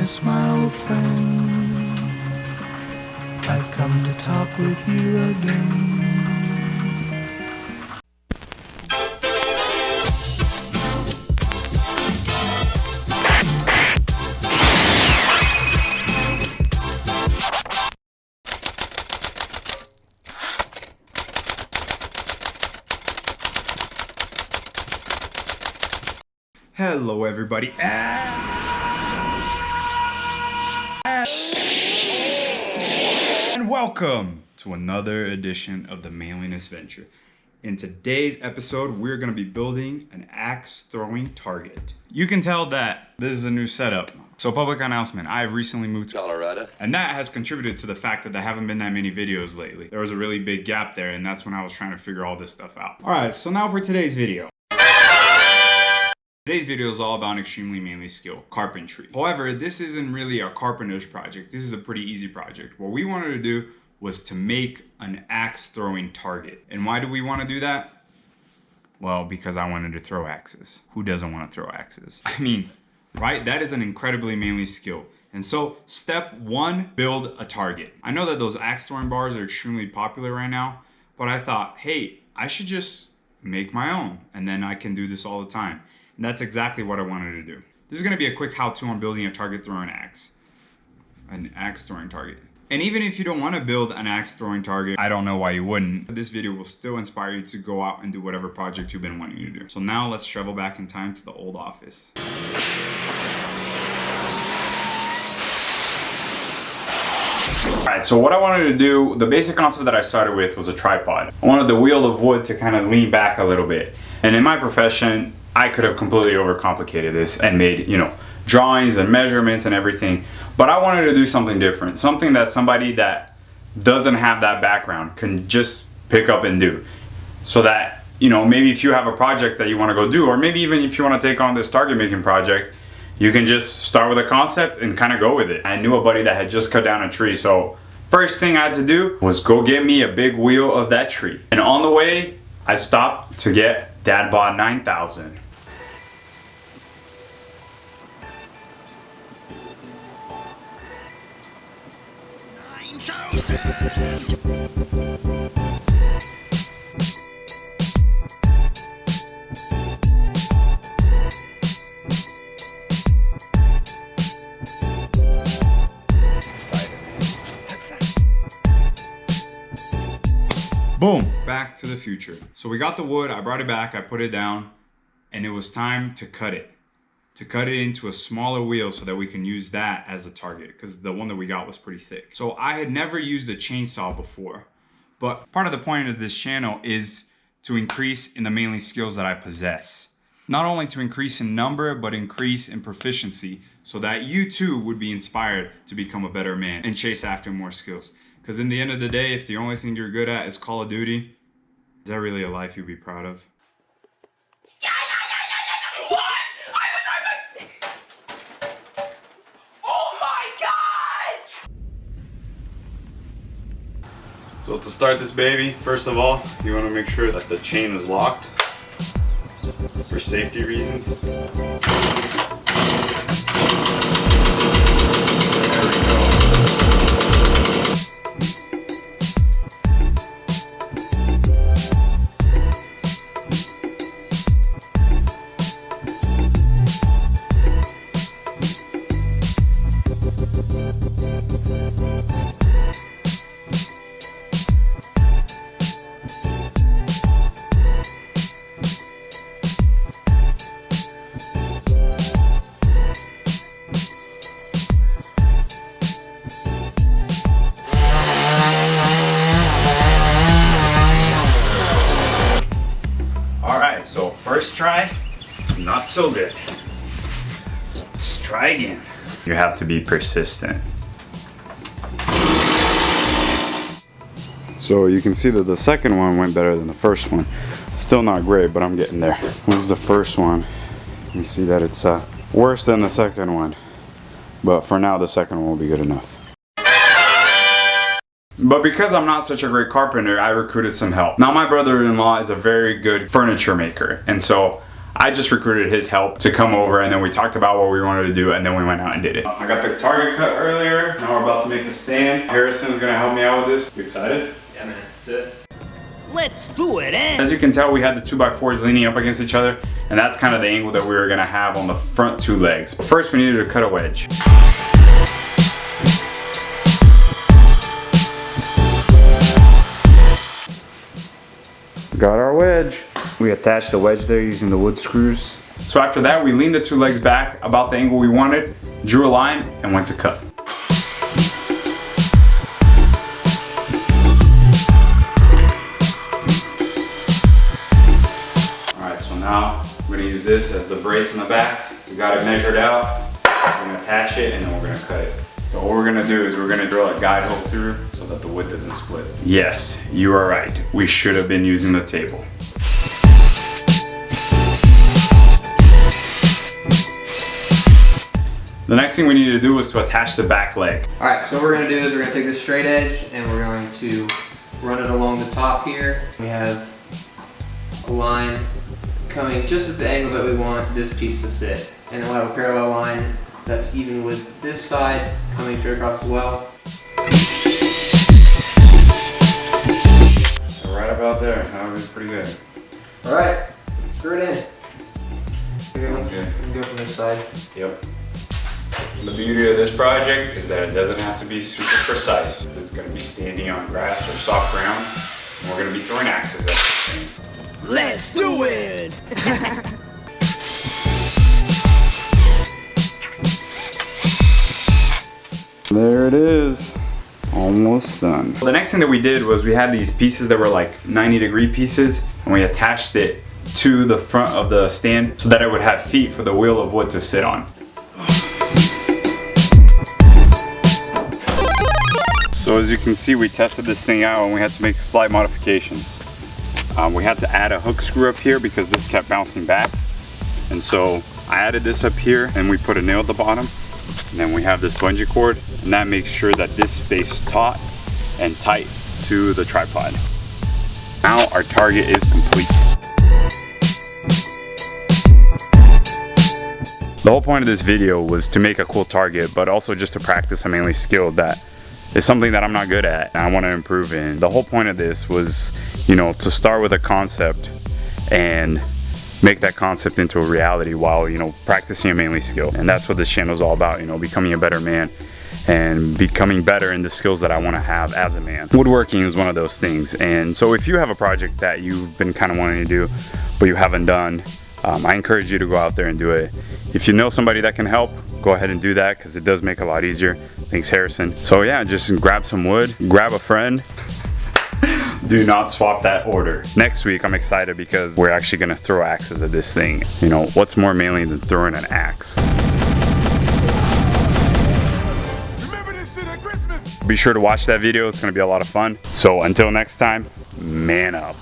Manliness, my old friend. I've come to talk with you again. Hello everybody, and welcome to another edition of the Manliness Venture. In today's episode, we're going to be building an axe throwing target. You can tell that this is a new setup. So public announcement, I've recently moved to Colorado, and that has contributed to the fact that there haven't been that many videos lately. There was a really big gap there, and that's when I was trying to figure all this stuff out. Alright, so now for today's video. Today's video is all about an extremely manly skill, carpentry. However, this isn't really a carpenter's project. This is a pretty easy project. What we wanted to do was to make an axe throwing target. And why do we want to do that? Well, because I wanted to throw axes. Who doesn't want to throw axes? I mean, right? That is an incredibly manly skill. And so, step one, build a target. I know that those axe throwing bars are extremely popular right now, but I thought, hey, I should just make my own, and then I can do this all the time. And that's exactly what I wanted to do. This is going to be a quick how-to on building a target throwing axe. An axe throwing target. And even if you don't want to build an axe throwing target, I don't know why you wouldn't. This video will still inspire you to go out and do whatever project you've been wanting to do. So now let's travel back in time to the old office. Alright, so what I wanted to do, the basic concept that I started with was a tripod. I wanted the wheel of wood to kind of lean back a little bit. And in my profession, I could have completely overcomplicated this and made, drawings and measurements and everything. But I wanted to do something different. Something that somebody that doesn't have that background can just pick up and do. So that, maybe if you have a project that you want to go do, or maybe even if you want to take on this target making project, you can just start with a concept and kind of go with it. I knew a buddy that had just cut down a tree. So first thing I had to do was go get me a big wheel of that tree. And on the way, I stopped to get Dad Bought 9000. Boom, back to the future. So we got the wood, I brought it back, I put it down, and it was time to cut it. To cut it into a smaller wheel so that we can use that as a target, because the one that we got was pretty thick. So I had never used a chainsaw before, but part of the point of this channel is to increase in the manly skills that I possess. Not only to increase in number, but increase in proficiency, so that you too would be inspired to become a better man and chase after more skills. Because in the end of the day, if the only thing you're good at is Call of Duty, is that really a life you'd be proud of? What? Oh my God! So to start this baby, first of all, you want to make sure that the chain is locked for safety reasons. So first try, not so good. Let's try again. You have to be persistent. So you can see that the second one went better than the first one. Still not great, but I'm getting there. This is the first one. You see that it's worse than the second one. But for now, the second one will be good enough. But because I'm not such a great carpenter, I recruited some help. Now my brother-in-law is a very good furniture maker, and so I just recruited his help to come over, and then we talked about what we wanted to do, and then we went out and did it. I got the target cut earlier. Now we're about to make the stand. Harrison is gonna help me out with this. You excited? Yeah, man. Sit. Let's do it, eh? As you can tell, we had the 2x4s leaning up against each other, and that's kind of the angle that we were gonna have on the front two legs. But first, we needed to cut a wedge. Got our wedge. We attached the wedge there using the wood screws. So after that, we leaned the two legs back about the angle we wanted, drew a line, and went to cut. Alright, so now we're gonna use this as the brace in the back. We got it measured out. We're gonna attach it, and then we're gonna cut it. So what we're gonna do is we're gonna drill a guide hole through so that the wood doesn't split. Yes, you are right. We should have been using the table. The next thing we need to do is to attach the back leg. All right, so what we're gonna do is we're gonna take this straight edge and we're going to run it along the top here. We have a line coming just at the angle that we want this piece to sit. And then we'll have a parallel line that's even with this side coming straight across as well. So right about there, that was pretty good. All right, screw it in. Sounds good. You can go from this side. Yep. The beauty of this project is that it doesn't have to be super precise, because it's going to be standing on grass or soft ground, and we're going to be throwing axes at this thing. Let's do it! There it is, almost done. The next thing that we did was we had these pieces that were like 90-degree pieces, and we attached it to the front of the stand so that it would have feet for the wheel of wood to sit on. So as you can see, we tested this thing out and we had to make slight modifications. We had to add a hook screw up here because this kept bouncing back. And so I added this up here and we put a nail at the bottom. And then we have this bungee cord, and that makes sure that this stays taut and tight to the tripod. Now our target is complete. The whole point of this video was to make a cool target, but also just to practice a manly skill that is something that I'm not good at and I want to improve in. The whole point of this was, you know, to start with a concept and make that concept into a reality while, you know, practicing a manly skill. And that's what this channel is all about, you know, becoming a better man and becoming better in the skills that I want to have as a man. Woodworking is one of those things. And so if you have a project that you've been kind of wanting to do but you haven't done, I encourage you to go out there and do it. If you know somebody that can help, go ahead and do that because it does make it a lot easier. Thanks, Harrison. So yeah, just grab some wood, grab a friend. Do not swap that order. Next week, I'm excited because we're actually gonna throw axes at this thing. You know, what's more manly than throwing an axe? Remember this shit at Christmas. Be sure to watch that video, it's gonna be a lot of fun. So until next time, man up.